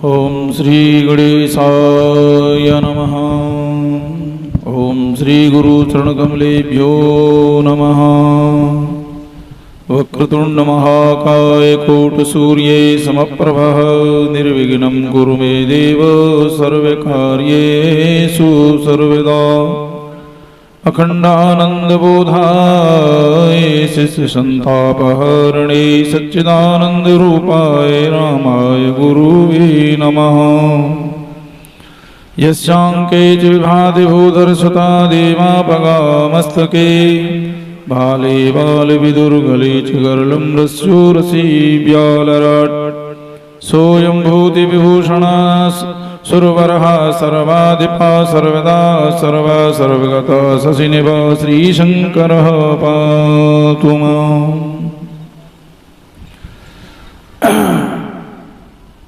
ओम श्री गणेशाय नमः। ओम श्री गुरु चरणकमलेभ्यो नमः। वक्रतुंड महाकाय कोटसूर्ये समप्रभः निर्विघ्नं कुरु मे देव सर्वकार्येषु सर्वदा। अखंडानंदबोधाय शिष्यसंतापहरणे सच्चिदानंदरूपाय रामाय गुरुवे नमः। यस्यांके च विभाति भूधरसुता देवापगामस्तके बाले बालविदुर्गले च गर्लं रस्योरसी व्यालराट्। सोऽयं भूतिविभूषणा सुरवरः सर्वाधिपा सर्वदा सर्वा सर्वगता शशिनिभ श्रीशंकरः पातु माम्।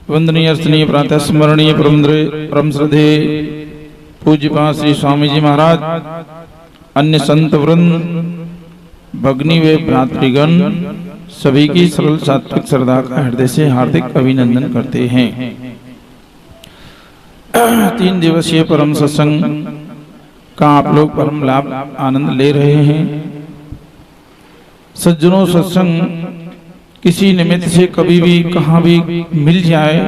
वंदनीय स्तनीय प्रातः स्मरणीय परम श्रद्धे पूज्यपाद श्री स्वामी जी महाराज, अन्य संत वृंद, भगनी व भ्रातृगण सभी की सरल सात्विक श्रद्धा का हृदय से हार्दिक अभिनंदन करते हैं। 3 दिवसीय परम सत्संग का आप लोग परम लाभ आनंद ले रहे हैं। सज्जनों, सत्संग किसी निमित्त से कभी भी कहाँ भी मिल जाए,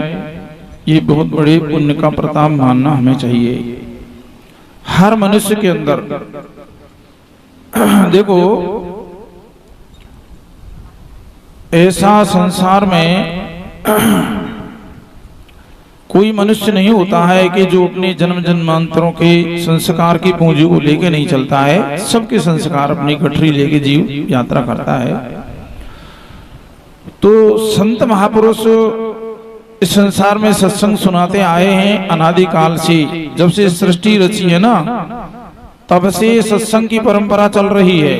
ये बहुत बड़े पुण्य का प्रताप मानना हमें चाहिए। हर मनुष्य के अंदर देखो, ऐसा संसार में कोई मनुष्य नहीं होता है कि जो अपने जन्म जन्मांतरों के संस्कार की पूंजी को लेके नहीं चलता है। सबके संस्कार अपनी गठरी लेके जीव यात्रा करता है। तो संत महापुरुष इस संसार में सत्संग सुनाते आए हैं अनादिकाल से। जब से सृष्टि रची है ना, तब से सत्संग की परंपरा चल रही है।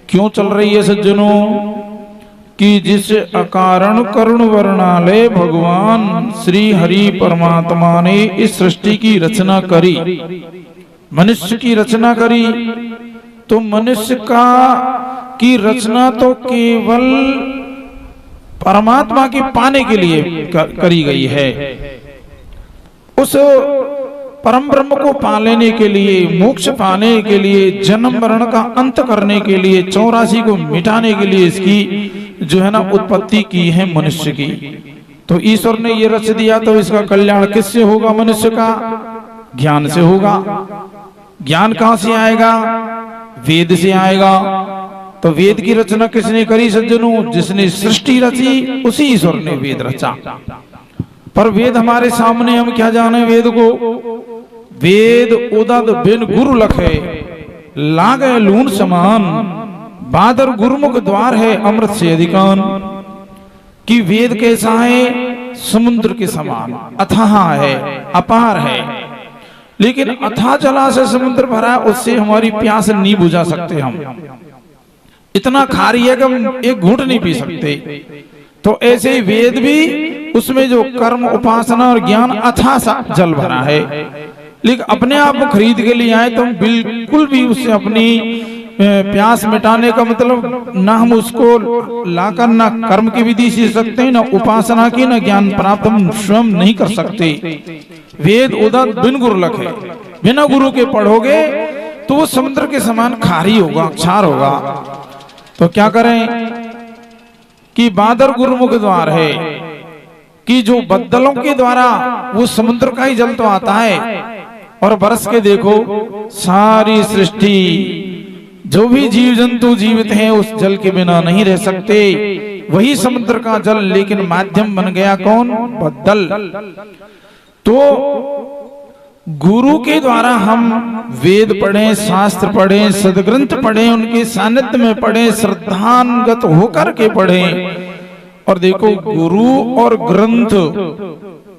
क्यों चल रही है सज्जनों? कि जिस अकारण करुण वर्णालय भगवान श्री हरि परमात्मा ने इस सृष्टि की रचना करी, मनुष्य की रचना करी, तो मनुष्य की रचना तो केवल परमात्मा के पाने के लिए करी गई है। उस परम ब्रह्म को पा लेने के लिए, मोक्ष पाने के लिए, जन्म मरण का अंत करने के लिए, 84 को मिटाने के लिए इसकी जो है ना उत्पत्ति की है मनुष्य की। तो ईश्वर ने ये रच दिया, तो इसका कल्याण किससे होगा? मनुष्य का ज्ञान से होगा। ज्ञान कहां से आएगा? वेद से आएगा। तो वेद की रचना किसने करी सज्जनों? जिसने सृष्टि रची उसी ईश्वर ने वेद रचा। पर वेद हमारे सामने, हम क्या जाने वेद को? वेद उदद बिन गुरु लखे लागे लून समान, बादर गुरुमुख द्वार है अमृत से अधिकान। कि वेद कैसा है? समुद्र के समान अथाह है, अपार है। लेकिन अथाह जला से समुद्र भरा, उससे हमारी प्यास नहीं बुझा सकते हम। इतना खारी है कि हम एक घूंट नहीं पी सकते। तो ऐसे ही वेद भी, उसमें जो कर्म, उपासना और ज्ञान अथाह सा जल भरा है। लेकिन अपने आप को खरीद के लिए आए तो हम बिल्कुल भी उससे अपनी प्यास मिटाने का मतलब ना हम उसको लाकर ना कर्म की विधि सीख सकते हैं, ना उपासना की, ना ज्ञान प्राप्त हम स्वयं नहीं कर सकते। वेद उदद बिन गुरु लखे, बिना गुरु के पढ़ोगे तो वो समुद्र के समान खारी होगा, क्षार होगा। तो क्या करें? कि बादर गुरुमुख द्वार है, कि जो बद्दलों के द्वारा वो समुद्र का ही जल तो आता है और बरस के देखो सारी सृष्टि, जो भी जीव जंतु जीवित हैं उस जल के बिना नहीं रह सकते। वही समुद्र का जल, लेकिन माध्यम बन गया कौन? बद्दल। तो गुरु के द्वारा हम वेद पढ़ें, शास्त्र पढ़ें, सदग्रंथ पढ़ें, उनके सानिध्य में पढ़ें, श्रद्धांगत होकर के पढ़ें। और देखो, गुरु और ग्रंथ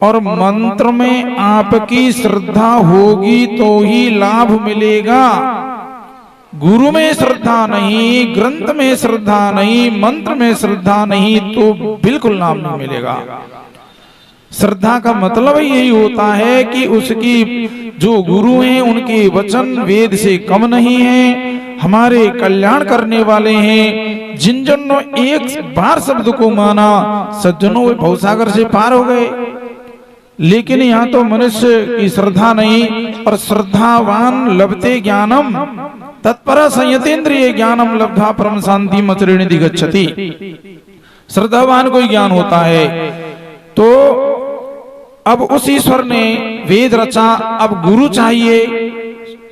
और मंत्र में आपकी श्रद्धा होगी तो ही लाभ मिलेगा। गुरु में श्रद्धा नहीं, ग्रंथ में श्रद्धा नहीं, मंत्र में श्रद्धा नहीं, तो बिल्कुल लाभ नहीं मिलेगा। श्रद्धा का मतलब यही होता है कि उसकी जो गुरु हैं उनके वचन वेद से कम नहीं है, हमारे कल्याण करने वाले हैं। जिन जनों एक बार शब्द को माना, सज्जनों वे भवसागर से पार हो गए। लेकिन यहाँ तो मनुष्य की श्रद्धा नहीं, और श्रद्धावान लभते ज्ञानम तत्पर संयतेन्द्रिय ज्ञानम लब्धा परम शांति मचरिणी दिगच्छति। श्रद्धावान को ज्ञान होता है। तो अब उस ईश्वर ने वेद रचा, अब गुरु चाहिए।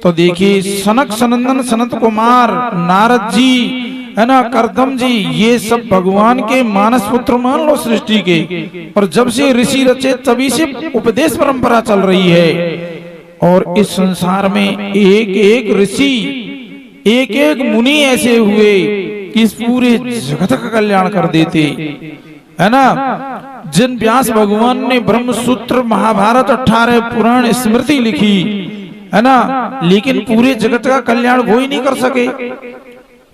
तो देखिए सनक सनंदन सनत कुमार नारद जी है ना, करदम जी, ये सब भगवान के मानस पुत्र मान लो सृष्टि के। और जब से ऋषि रचे तभी से उपदेश परंपरा चल रही है। और इस संसार में एक एक ऋषि, एक एक मुनि ऐसे हुए कि इस पूरे जगत का कल्याण कर देते, है ना। जिन व्यास भगवान ने ब्रह्म सूत्र, महाभारत, 18 पुराण, स्मृति लिखी, है ना, लेकिन पूरे जगत का कल्याण वो ही नहीं कर सके।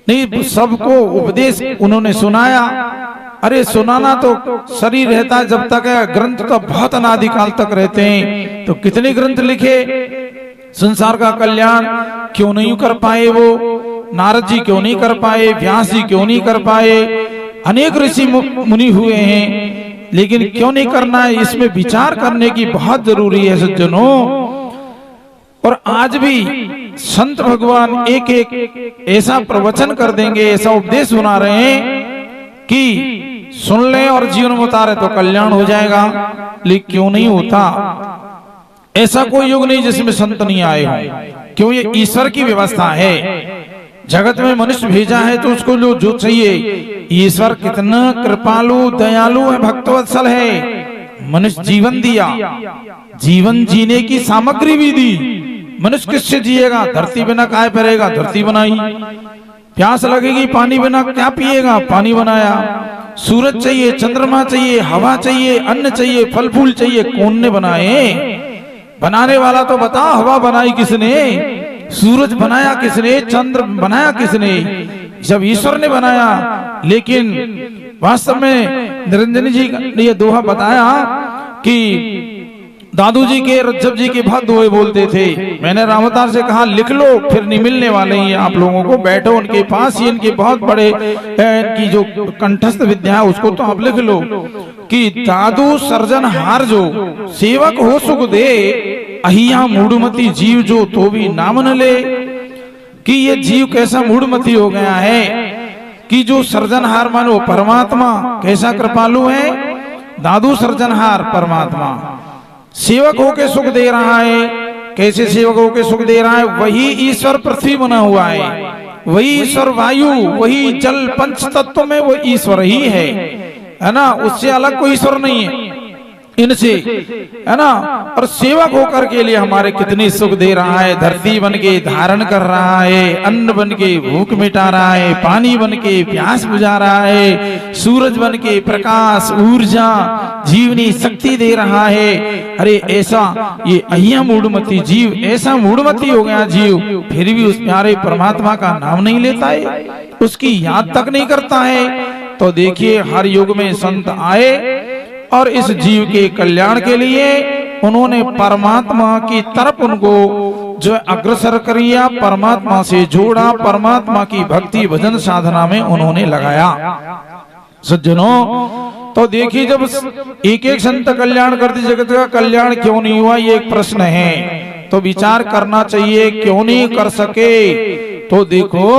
नहीं, सबको उपदेश उन्होंने सुनाया। अरे सुनाना तो शरीर रहता है जब तक है, ग्रंथ तो बहुत अनादिकाल तक रहते हैं। तो कितने ग्रंथ लिखे, संसार का कल्याण क्यों नहीं कर पाए वो? नारद जी क्यों नहीं कर पाए? व्यास जी क्यों नहीं कर पाए? अनेक ऋषि मुनि हुए हैं, लेकिन क्यों नहीं करना है? इसमें विचार करने की बहुत जरूरी है सज्जनों। और आज भी संत भगवान एक एक ऐसा प्रवचन कर देंगे, ऐसा उपदेश सुना रहे हैं कि सुन ले और जीवन में उतारे तो कल्याण हो जाएगा। लेकिन क्यों नहीं होता? ऐसा कोई युग नहीं जिसमें संत नहीं आए हों। क्यों? ये ईश्वर की व्यवस्था है। जगत में मनुष्य भेजा है तो उसको जो चाहिए, ईश्वर कितना कृपालु दयालु है, भक्तवत्सल है। मनुष्य जीवन दिया, जीवन जीने की सामग्री भी दी। मनुष्य किससे जिएगा? धरती बिना काय परेगा? धरती बनाई। प्यास लगेगी, पानी बिना क्या पिएगा? पानी बनाया। सूरज चाहिए, चंद्रमा चाहिए, हवा चाहिए, अन्न चाहिए, फल फूल चाहिए। कौन ने बनाए? बनाने वाला तो बता, हवा बनाई किसने? सूरज बनाया किसने? चंद्र बनाया किसने? जब ईश्वर ने बनाया। लेकिन वास्तव में निरंजन जी ने यह दोहा बताया कि दादू जी के, रज्जब जी के बहुत दोहे बोलते थे। मैंने रामतार से कहा लिख लो, फिर नहीं मिलने वाले हैं आप लोगों को, बैठो उनके पास ही, इनके बहुत बड़े इनकी जो कंठस्थ विद्या है उसको तो आप लिख लो कि दादू सर्जनहार जो सेवक हो सुख दे, अहिया मूढ़मती जीव जो तो भी नाम न ले। कि ये जीव कैसा मूढ़मती हो गया है कि जो सर्जनहार मानो परमात्मा कैसा कृपालु है। दादू सर्जनहार परमात्मा सेवक होके सुख दे रहा है। कैसे सेवक होके सुख दे रहा है? वही ईश्वर पृथ्वी बना हुआ है, वही ईश्वर वायु, वही जल, पंच तत्व में वो ईश्वर ही है ना। उससे अलग कोई ईश्वर नहीं है इनसे, है ना। और सेवक होकर के लिए हमारे कितनी सुख दे रहा है। धरती बन के धारण कर रहा है, अन्न बन के भूख मिटा रहा है, पानी बन के प्यास बुझा रहा है, सूरज बन के प्रकाश, ऊर्जा, जीवनी शक्ति दे रहा है। अरे ऐसा ये अहिया मूढ़मती जीव, ऐसा मूढ़मती हो गया जीव, फिर भी उस प्यारे परमात्मा का नाम नहीं लेता है, उसकी याद तक नहीं करता है। तो देखिए हर युग में संत आए और इस जीव के कल्याण के लिए उन्होंने परमात्मा की तरफ उनको जो अग्रसर किया, परमात्मा से जोड़ा, परमात्मा की भक्ति भजन साधना में उन्होंने लगाया। सज्जनों तो देखिए जब एक एक संत कल्याण करते, जगत का कल्याण क्यों नहीं हुआ, ये एक प्रश्न है। तो विचार करना चाहिए क्यों नहीं कर सके। तो देखो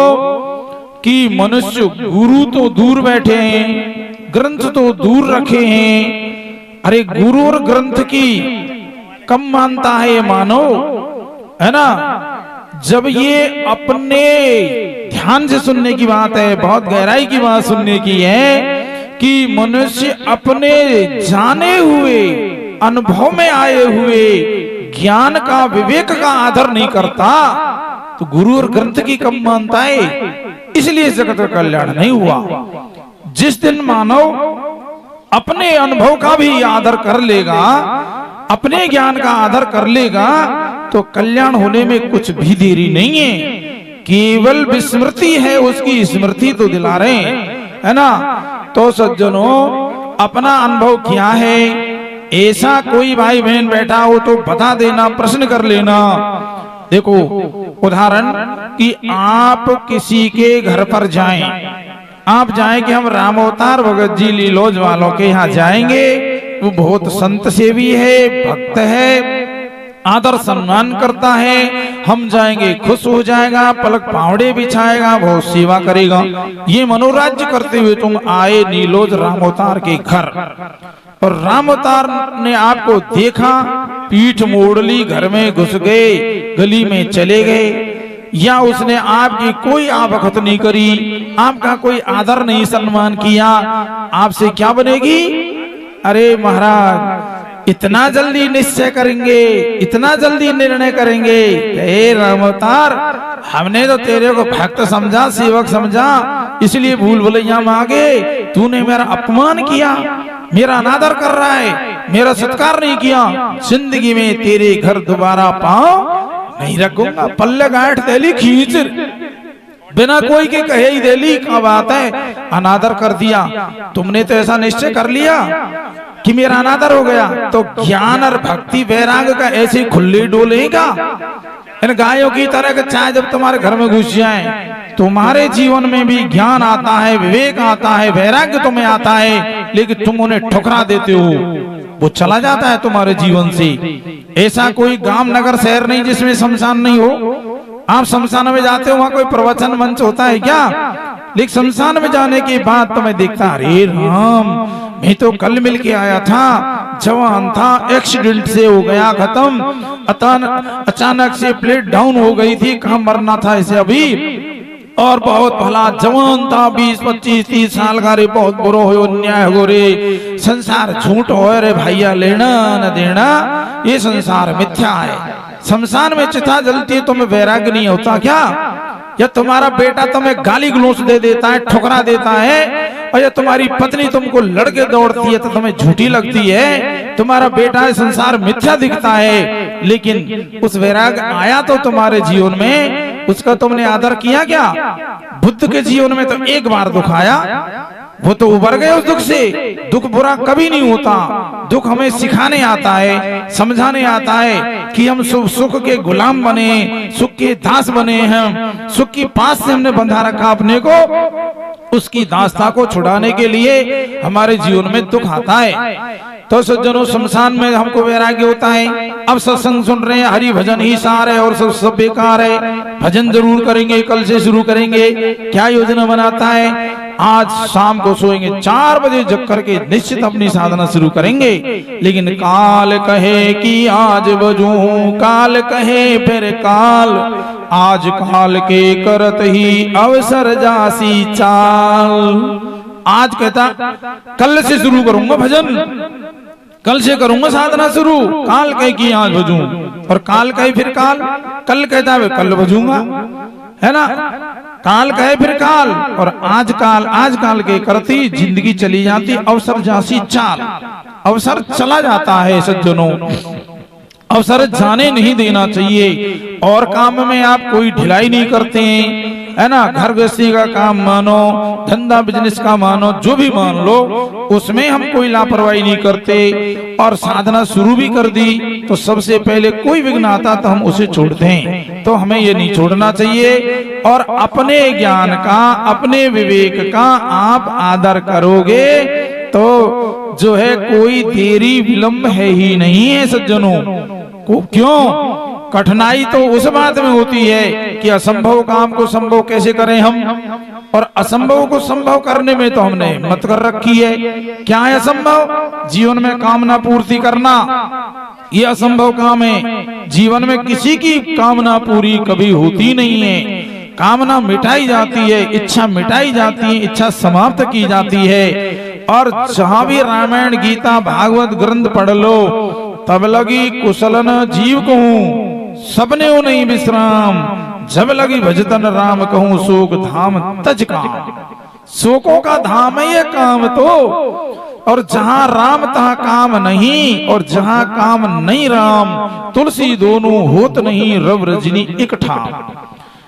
कि मनुष्य गुरु तो दूर बैठे हैं, ग्रंथ तो दूर रखे हैं। अरे गुरु और ग्रंथ की कम मानता है ये मानव, है ना। जब ये अपने ध्यान से सुनने की बात है, बहुत गहराई की बात सुनने की है कि मनुष्य अपने जाने हुए, अनुभव में आए हुए ज्ञान का, विवेक का आदर नहीं करता, तो गुरु और ग्रंथ की कम मानता है, इसलिए जगत का कल्याण नहीं हुआ। जिस दिन मानव अपने अनुभव का भी आदर कर लेगा, अपने ज्ञान का आदर कर लेगा, तो कल्याण होने में कुछ भी देरी नहीं है। केवल विस्मृति है, उसकी स्मृति तो दिला रहे हैं, है ना। तो सज्जनों अपना अनुभव क्या है, ऐसा कोई भाई बहन बैठा हो तो बता देना, प्रश्न कर लेना। देखो उदाहरण कि आप किसी के घर पर जाएं, आप जाएं कि हम राम अवतार भगत जी लीलोज वालों के यहाँ जाएंगे, वो बहुत संत सेवी है, भक्त है, आदर सम्मान करता है। हम जाएंगे खुश हो जाएगा, पलक पावड़े बिछाएगा, बहुत सेवा करेगा। ये मनोराज्य करते हुए तुम आए नीलोज रामोतार के घर, और रामोतार ने आपको देखा, पीठ मोड़ ली, घर में घुस गए, गली में चले गए, या उसने आपकी कोई आवभगत नहीं करी, आपका कोई आदर नहीं सम्मान किया, आपसे क्या बनेगी? अरे महाराज, इतना जल्दी निश्चय करेंगे, इतना जल्दी निर्णय करेंगे? हे रामोतार, हमने तो तेरे को भक्त समझा, सेवक समझा, इसलिए भूल भुलैया मांगे। तूने मेरा अपमान किया, मेरा अनादर कर रहा है, मेरा सत्कार नहीं किया। जिंदगी में तेरे घर दोबारा पाँव नहीं रखूंगा। पल्ले गांठ देली खींच, बिना कोई के कहे ही देली, क्या बात है, अनादर कर दिया। तुमने तो ऐसा निश्चय कर लिया कि मेरा अनादर हो गया, तो ज्ञान और भक्ति वैराग का ऐसे खुले डोलेगा। इन गायों की तरह का चाय जब तुम्हारे घर में घुस जाए, तुम्हारे जीवन में भी ज्ञान आता है, विवेक आता है, वैराग्य तुम्हें आता है, लेकिन तुम उन्हें ठुकरा देते हो, वो चला जाता है तुम्हारे जीवन से। ऐसा कोई गांव नगर शहर नहीं जिसमें शमशान नहीं हो। आप शमशान में जाते हो, वहां कोई प्रवचन मंच होता है क्या? लेकिन शमशान में जाने के बाद तो मैं देखता, अरे राम, मैं तो कल मिल के आया था, जवान था, एक्सीडेंट से हो गया खत्म, अचानक से प्लेट डाउन हो गई थी, कहाँ मरना था इसे अभी, और बहुत भला जवान था, 20, 25, 30 साल का रे, बहुत बुरो हो, अन्याय हो रे, संसार झूठ हो रे भैया, लेना न देना, ये संसार मिथ्या है। शमशान में चिता जलती है, तुम्हें वैराग्य नहीं होता क्या? या तुम्हारा बेटा तुम्हें गाली गलौज दे देता है, ठुकरा देता है, और या तुम्हारी पत्नी तुमको लड़के दौड़ती है तो तुम्हें झूठी लगती है, तुम्हारा बेटा संसार मिथ्या दिखता है, लेकिन उस वैराग्य आया तो तुम्हारे जीवन में, उसका तुमने आदर किया क्या? बुद्ध के जीवन में तो एक बार दुख आया, वो तो उबर गए उस दुख से। दुख बुरा कभी नहीं होता, दुख हमें सिखाने आता है, समझाने आता है कि हम सुख के गुलाम बने, सुख के दास बने हैं, सुख की पास से हमने बंधा रखा अपने को, उसकी दासता को छुड़ाने के लिए हमारे जीवन में दुख आता है। तो सज्जनों, शमशान में हमको वैराग्य होता है। अब सत्संग सुन रहे हैं, हरि भजन ही सार है और सब बेकार है, भजन जरूर करेंगे, कल से शुरू करेंगे। क्या योजना बनाता है? आज शाम को सोएंगे 4 बजे जग करके निश्चित अपनी साधना शुरू करेंगे। लेकिन काल कहे कि आज बजूं, काल कहे फिर काल, आज काल के करत ही अवसर जासी चाल। आज कहता कल से शुरू करूंगा भजन, कल से करूंगा साधना शुरू, काल कहे कि आज बजूं, और काल कहे फिर काल, कल कहता है कल बजूंगा, है ना? काल कहे फिर काल, और आज काल के करती जिंदगी चली जाती, अवसर जासी चाल, अवसर चला जाता है सज्जनों। अवसर जाने नहीं देना चाहिए। और काम में आप कोई ढिलाई नहीं करते हैं, है ना? घर गृहस्थी का काम मानो, धंधा बिजनेस का मानो, जो भी मान लो, उसमें हम कोई लापरवाही नहीं करते। और साधना शुरू भी कर दी तो सबसे पहले कोई विघ्न आता तो हम उसे छोड़ते हैं, तो हमें ये नहीं छोड़ना चाहिए। और अपने ज्ञान का, अपने विवेक का आप आदर करोगे तो जो है कोई देरी विलंब है ही नहीं है सज्जनों। क्यों? कठिनाई तो उस बात में होती है कि असंभव काम को संभव कैसे करें हम, और असंभव को संभव करने में तो हमने हिम्मत कर रखी है। क्या है असंभव? जीवन में कामना पूर्ति करना, ये असंभव काम है। जीवन में किसी की कामना पूरी कभी होती नहीं है। कामना मिटाई जाती है, इच्छा मिटाई जाती है, इच्छा समाप्त की जाती है। और जहां भी रामायण गीता भागवत ग्रंथ पढ़ लो, तब लगी कुशलन जीव कहूं, सबने ओ नहीं विश्राम, जब लगी भजतन राम कहूं, शोक धाम तज काम। शोकों का धाम है ये काम तो, और जहां राम तहां काम नहीं, और जहां काम नहीं राम, तुलसी दोनों होत नहीं, रव रजनी एक ठाम।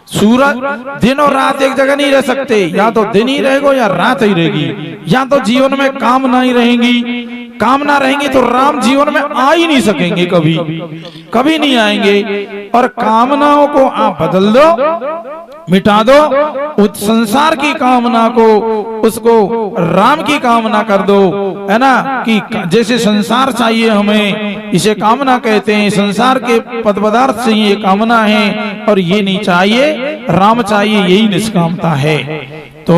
सूरज दिन और रात एक जगह नहीं रह सकते, या तो दिन ही रहेगा या रात ही रहेगी, या तो जीवन में काम नहीं रहेंगी कामना रहेंगी तो राम जीवन में आ ही नहीं सकेंगे, कभी कभी नहीं आएंगे। और कामनाओं को आप बदल दो, मिटा दो, उस संसार की कामना को उसको राम की कामना कर दो, है ना। कि जैसे संसार चाहिए हमें, इसे कामना कहते हैं, संसार के पद पदार्थ से ये कामना है, और ये नहीं चाहिए, राम चाहिए, यही निष्कामता है। तो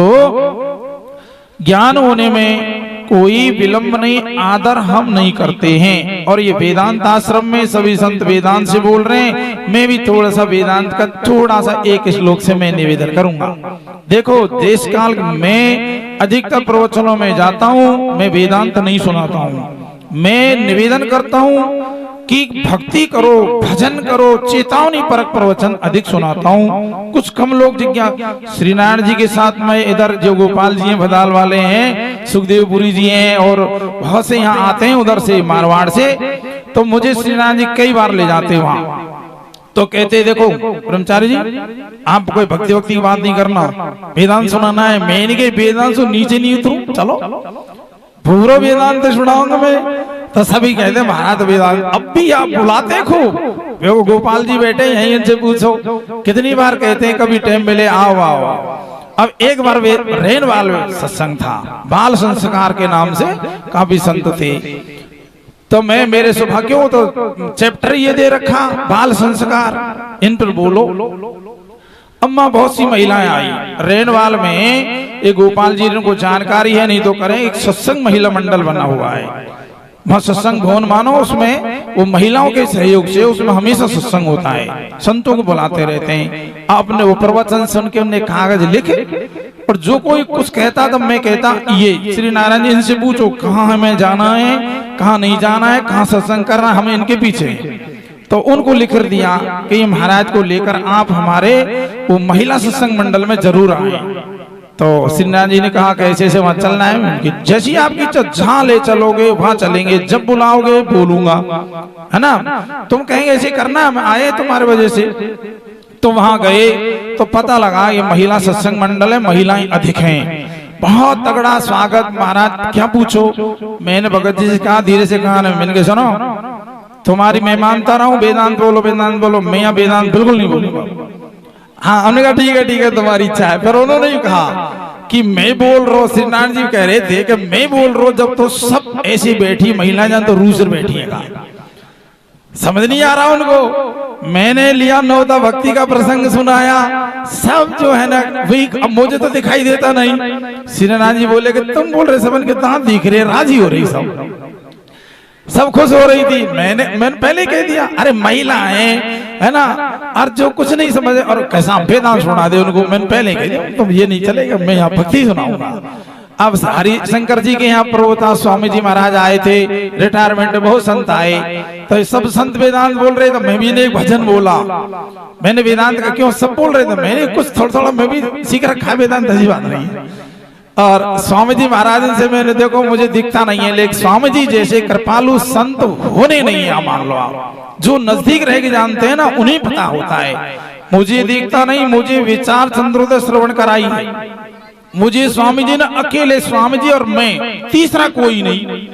ज्ञान होने में कोई विलंब नहीं, आदर हम नहीं करते हैं। और ये वेदांत आश्रम में सभी संत वेदांत से बोल रहे हैं, मैं भी थोड़ा सा वेदांत का थोड़ा सा एक श्लोक से मैं निवेदन करूंगा। देखो, देश काल में अधिकतर प्रवचनों में जाता हूं, मैं वेदांत नहीं सुनाता हूं, मैं निवेदन करता हूं कि भक्ति करो, भजन करो, चेतावनी परक प्रवचन अधिक सुनाता हूँ। कुछ कम लोग जिज्ञासा, श्री नारायण जी के साथ में इधर जो गोपाल जी हैं, भदाल वाले हैं, सुखदेवपुरी जी हैं, और बहुत से यहाँ आते हैं उधर से, मारवाड़ से। तो मुझे श्री नारायण जी कई बार ले जाते वहाँ, तो कहते देखो ब्रह्मचारी जी, आप कोई भक्ति भक्ति की बात नहीं करना, वेदांत सुनाना है। मैंने कहा वेदांत से नीचे नहीं उतरू, चलो पूरा वेदांत सुनाऊंगा मैं। तो सभी कहते महाराज वेदांत, अब भी आप बुलाते खूब, वो गोपाल जी बैठे यहीं, इनसे पूछो कितनी बार कहते हैं कभी टाइम मिले आओ आओ। अब एक बार रेनवाल सत्संग था, बाल संस्कार के नाम से काफी संत थे, तो मैं मेरे सौभाग्यों तो चैप्टर ये दे रखा बाल संस्कार, इन पर बोलो। अम्मा बहुत सी महिलाएं आई रेनवाल में, ये गोपाल जी को जानकारी है नहीं तो करें, एक सत्संग महिला मंडल बना हुआ है वहाँ, सत्संग भवन मानो, उसमें वो महिलाओं के सहयोग से उसमें हमेशा सत्संग होता है, संतों को बुलाते रहते हैं। आपने वो प्रवचन सुन के उन्हें कागज लिखे, और जो कोई कुछ कहता तब मैं कहता ये श्री नारायण जी इनसे पूछो कहाँ हमें जाना है, कहाँ नहीं जाना है, कहाँ सत्संग करना, हमें इनके पीछे। तो उनको लिख दिया कि महाराज को लेकर आप हमारे वो महिला सत्संग मंडल में जरूर आए। तो श्री नारायण जी ने कहा कैसे से वहां चलना है, जैसी आपकी इच्छा, जहां ले चलोगे वहां चलेंगे, जब बुलाओगे बोलूंगा, है ना। तुम कहेंगे ऐसे करना, हम आए तुम्हारे वजह से। तो वहां गए तो पता लगा ये महिला सत्संग मंडल है, महिलाएं अधिक हैं, बहुत तगड़ा स्वागत। महाराज क्या पूछो, मैंने भगत जी से कहा, धीरे से कहा, मैंने कहा सुनो तुम्हारी मैं मानता रहा हूँ, वेदांत बोलो वेदांत बोलो, मैं यहाँ वेदांत बिल्कुल नहीं बोलूंगा। हाँ, हमने कहा ठीक है तुम्हारी इच्छा है। फिर उन्होंने कहा कि मैं बोल रहा हूँ, श्री नारायण जी कह रहे थे कि मैं बोल रहा हूँ, जब तो सब ऐसी बैठी महिलाएं जान तो रूस बैठी है, समझ नहीं आ रहा उनको। मैंने लिया नवता भक्ति का प्रसंग सुनाया, सब जो है ना वही, अब मुझे तो दिखाई देता नहीं। श्री नारायण जी बोले कि तुम बोल रहे सबन के कहाँ दिख रहे, राजी हो रही, सब खुश हो रही थी। मैंने पहले कह दिया अरे महिला है ना, और जो कुछ नहीं समझे और कैसा वेदांत सुना दे उनको, मैंने पहले कह दिया तो ये नहीं चलेगा, मैं यहाँ भक्ति सुनाऊंगा। अब हरिशंकर जी के यहाँ प्रभुता स्वामी जी महाराज आए थे, रिटायरमेंट में बहुत संत आए, तो सब संत वेदांत बोल रहे थे, मैं भी ने एक भजन बोला। मैंने वेदांत का क्यों, सब बोल रहे थे, मैंने कुछ थोड़ा थोड़ा मैं भी सीख रखा है वेदांत, ऐसी बात नहीं है। और स्वामी जी महाराज से मैंने देखो मुझे दिखता नहीं है, लेकिन स्वामी जी जैसे कृपालु संत होने नहीं है, मान लो आप, जो नजदीक रह के जानते हैं ना उन्हें पता होता है। मुझे दिखता नहीं, मुझे विचार चंद्रोदय श्रवण कराई है, मुझे स्वामी जी ने अकेले, स्वामी जी और मैं, तीसरा कोई नहीं।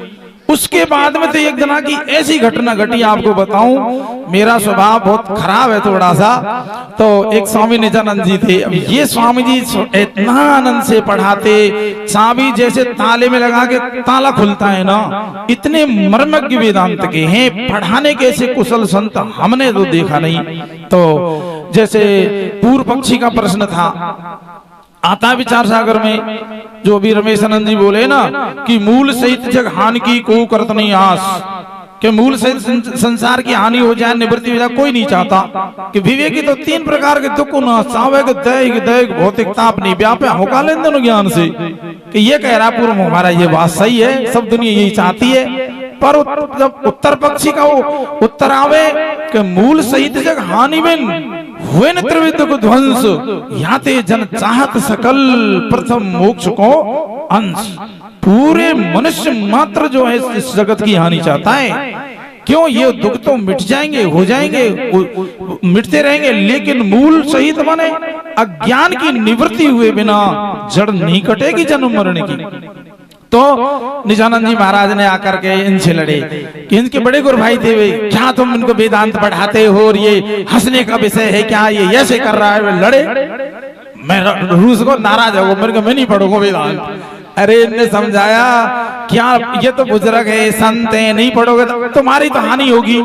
उसके बाद में तो एक जना की ऐसी घटना घटी, आपको बताऊं, मेरा स्वभाव बहुत खराब है थोड़ा सा। तो एक स्वामी निजानंद जी थे, अब ये स्वामी जी इतना आनंद से पढ़ाते, चाबी जैसे ताले में लगा के ताला खुलता है ना, इतने मर्मज्ञ वेदांत के हैं, पढ़ाने के ऐसे कुशल संत हमने तो देखा नहीं। तो जैसे पूर्व पक्षी का प्रश्न था, आता विचार सागर में, जो अभी रमेश आनंद जी बोले ना कि मूल सहित जग हानि की को करत नहीं आस, कि मूल सहित संसार की हानि हो जाए, निवृत्ति हो जाए, कोई नहीं चाहता। कि विवेकी तो तीन प्रकार के दुख न सावेग दैहिक दैहिक भौतिक ताप नहीं व्यापे होगा लेन देन ज्ञान से, कि ये कह रहा पूर्व हमारा, ये बात सही है, सब दुनिया यही चाहती है। पर जब उत्तर पक्षी का वो उत्तर आवे कि मूल सहित जग हानि में हुए न त्रिविध को ध्वंस, याते जन चाहत सकल प्रथम मोक्ष को अंश। पूरे मनुष्य मात्र जो है इस जगत की हानि चाहता है। क्यों, ये दुख तो मिट जाएंगे, हो जाएंगे, मिटते रहेंगे, लेकिन मूल सहित माने अज्ञान की निवृत्ति हुए बिना जड़ नहीं कटेगी जन्म मरण की। तो निजानंद जी महाराज ने आकर के इनसे लड़े कि इनके बड़े गुरु भाई थे वे, क्या तुम इनको वेदांत पढ़ाते हो और ये हंसने का विषय है क्या, ये ऐसे कर रहा है। वे लड़े, मैं रूस को नाराज हो, मेरे को मैं नहीं पढ़ूंगा वेदांत। अरे इनने समझाया क्या ये तो बुजुर्ग है, संत है, नहीं पढ़ोगे तो तुम्हारी तो हानि होगी,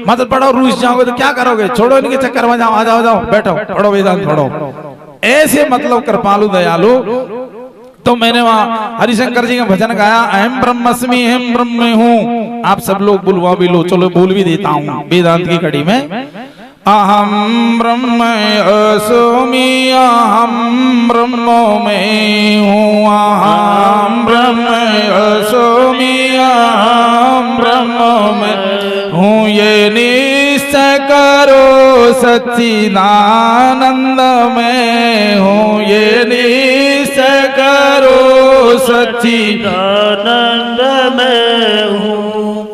मतलब पढ़ो, रूस जाओगे तो क्या करोगे, छोड़ो इनके चक्कर में, जाओ आ जाओ, जाओ बैठो पढ़ो वेदांत पढ़ो। ऐसे मतलब कृपालु दयालु। तो मैंने वहां हरिशंकर जी का भजन गाया, अहम ब्रह्मस्मि अहम ब्रह्म हूँ। आप सब लोग बुलवा भी लो, चलो बोल भी देता हूँ वेदांत की कड़ी में। अहम ब्रह्म अस्मि अहम ब्रह्म में हूँ, अहम ब्रह्म अस्मि अहम ब्रह्म में हूँ, ये निश्चय करो सच्चिदानंद में हूँ, ये निश्चय करो सच्चिदानंद में हूँ।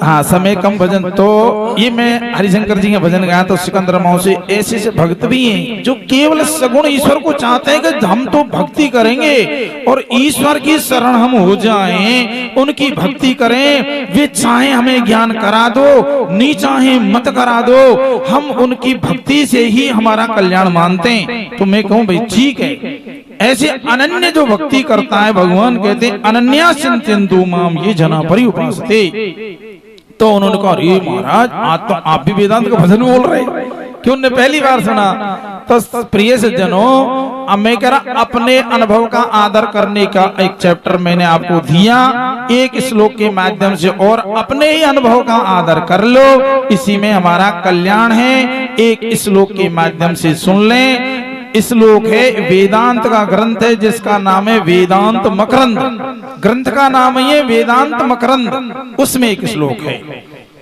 हाँ, समय कम भजन। तो ये मैं हरिशंकर जी का भजन गाया तो सिकंदर मौसी ऐसे से भक्त भी हैं जो केवल सगुण ईश्वर को चाहते हैं कि हम तो भक्ति करेंगे और ईश्वर की शरण हम हो जाएं, उनकी भक्ति करें। वे चाहे हमें ज्ञान करा दो, नहीं चाहे मत करा दो, हम उनकी भक्ति से ही हमारा कल्याण मानते हैं। तो मैं कहूँ भाई ठीक है, ऐसे अनन्य जो भक्ति करता है, भगवान कहते हैं अनन्या चिंतयन्तु माम ये जना पर्युपासते। तो उन्होंने कहा अरे महाराज आज तो आप भी वेदांत का भजन बोल रहे, क्यों उन्होंने पहली बार सुना। तो प्रिय सज्जनों, अब मैं कह रहा अपने अनुभव का आदर करने का एक चैप्टर मैंने आपको दिया एक श्लोक के माध्यम से, और अपने ही अनुभव का आदर कर लो, इसी में हमारा कल्याण है। एक श्लोक के माध्यम से सुन लें। श्लोक है वेदांत का ग्रंथ है जिसका नाम है वेदांत मकरंद। ग्रंथ का नाम है वेदांत मकरंद, उसमें एक श्लोक है।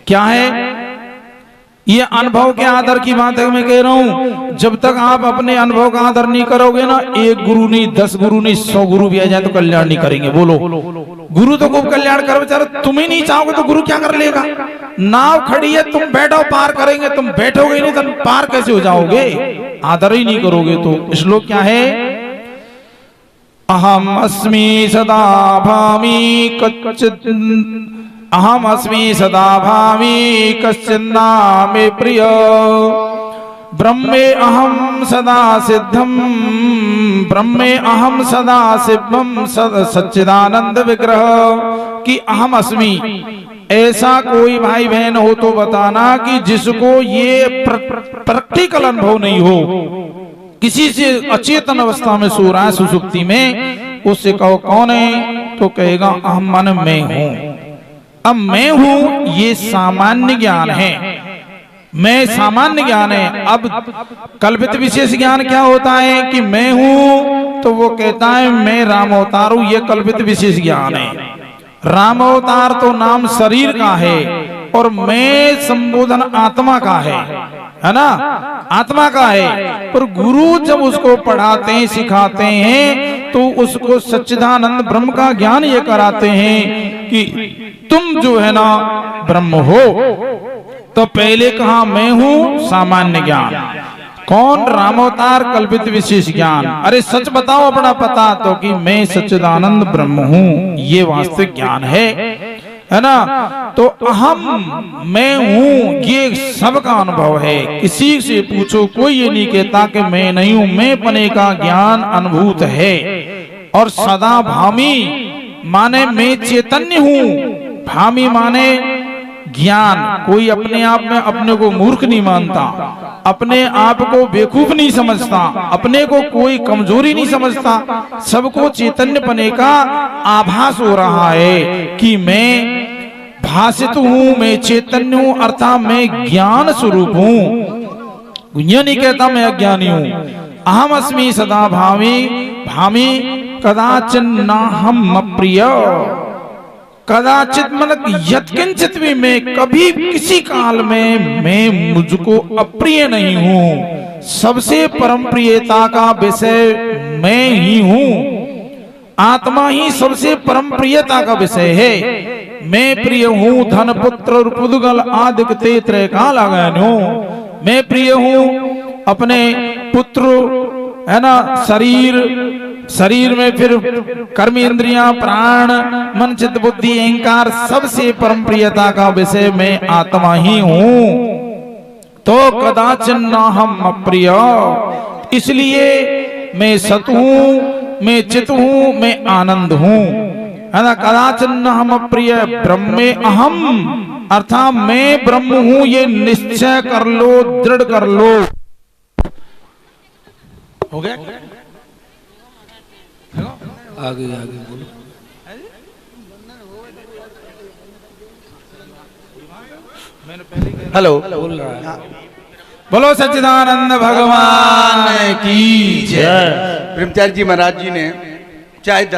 क्या है ये? अनुभव के आदर की बात है। मैं कह रहा हूं जब तक आप अपने अनुभव का आदर नहीं करोगे ना, एक गुरु नहीं, 10 गुरु नहीं, 100 गुरु भी आ जाए तो कल्याण नहीं करेंगे। बोलो, गुरु तो खूब कल्याण कर बेचारा, तुम ही नहीं चाहोगे तो गुरु क्या कर लेगा। नाव खड़ी है, तुम बैठो पार करेंगे, तुम बैठोगे नहीं तो पार कैसे हो जाओगे, आदर ही नहीं करोगे तो। श्लोक क्या है? अहम अस्मि सदा भामि कच्चित्, अहम अस्मि सदा भामि कश्चिन्ना मे प्रिय, ब्रह्मे अहम सदा सिद्धम, ब्रह्मे अहम सदा शिवम सच्चिदानंद विग्रह। कि अहम अस्मि, ऐसा कोई भाई बहन हो तो बताना कि जिसको ये प्रैक्टिकल अनुभव नहीं हो, किसी से अचेतन अवस्था में सो रहा है सुसुप्ति में, उससे कहो कौन है, तो कहेगा अहम मन में हूं। अब मैं हूं ये सामान्य ज्ञान है, मैं सामान्य ज्ञान है। अब कल्पित विशेष ज्ञान क्या होता है कि मैं हूं तो वो कहता है मैं राम अवतार हूं, ये कल्पित विशेष ज्ञान है। राम अवतार तो नाम शरीर का है और मैं संबोधन आत्मा का है ना, आत्मा का है। पर गुरु जब उसको पढ़ाते हैं सिखाते हैं तो उसको सच्चिदानंद ब्रह्म का ज्ञान ये कराते हैं कि तुम जो है ना ब्रह्म हो। तो पहले कहा मैं हूं सामान्य ज्ञान, कौन? रामोवतार कल्पित विशेष ज्ञान। अरे सच बताओ अपना पता, तो कि मैं सच्चिदानंद ब्रह्म हूं, ये वास्तविक ज्ञान है ना। तो अहम मैं हूं ये सबका अनुभव है, किसी से पूछो कोई ये नहीं कहता कि मैं नहीं हूं। मैं पने का ज्ञान अनुभूत है। और सदा भामी माने मैं चैतन्य हूं, भामी माने ज्ञान। कोई अपने आप में अपने को मूर्ख नहीं मानता, अपने आप को बेवकूफ नहीं समझता, अपने को कोई कमजोरी नहीं समझता। सबको चैतन्य पने का आभास हो रहा है कि मैं भासित हूं, मैं चैतन्य हूं, अर्थात मैं ज्ञान स्वरूप हूं। यह नहीं कहता मैं अज्ञानी हूं। अहम अस्मि सदा भामी, भामी कदाचिन नाहम अप्रिय। कदाचित मतलब यत्किंचित भी, मैं कभी किसी काल में मैं मुझको अप्रिय नहीं हूं। सबसे परम प्रियता का विषय मैं ही हूं। आत्मा ही सबसे परम प्रियता का विषय है। मैं प्रिय हूं धन पुत्र पुद्गल आदिक तेत्र काल आगनो। मैं प्रिय हूं अपने पुत्र है ना, शरीर में फिर कर्म इंद्रियां, प्राण, मन, चित्त, बुद्धि, अहंकार, सबसे परम प्रियता का विषय मैं आत्मा ही हूं। तो कदाचिन न हम अप्रिय, इसलिए मैं सत हूं, मैं चित हूं, मैं आनंद हूं, है ना। कदाचिन न हम अप्रिय ब्रह्मे अहम, अर्थात मैं ब्रह्म हूं, ये निश्चय कर लो, दृढ़ कर लो। हो गया? आगे बोलो। हेलो, बोलो सच्चिदानंद भगवान की जय। ब्रह्मचारी जी महाराज जी ने चाहे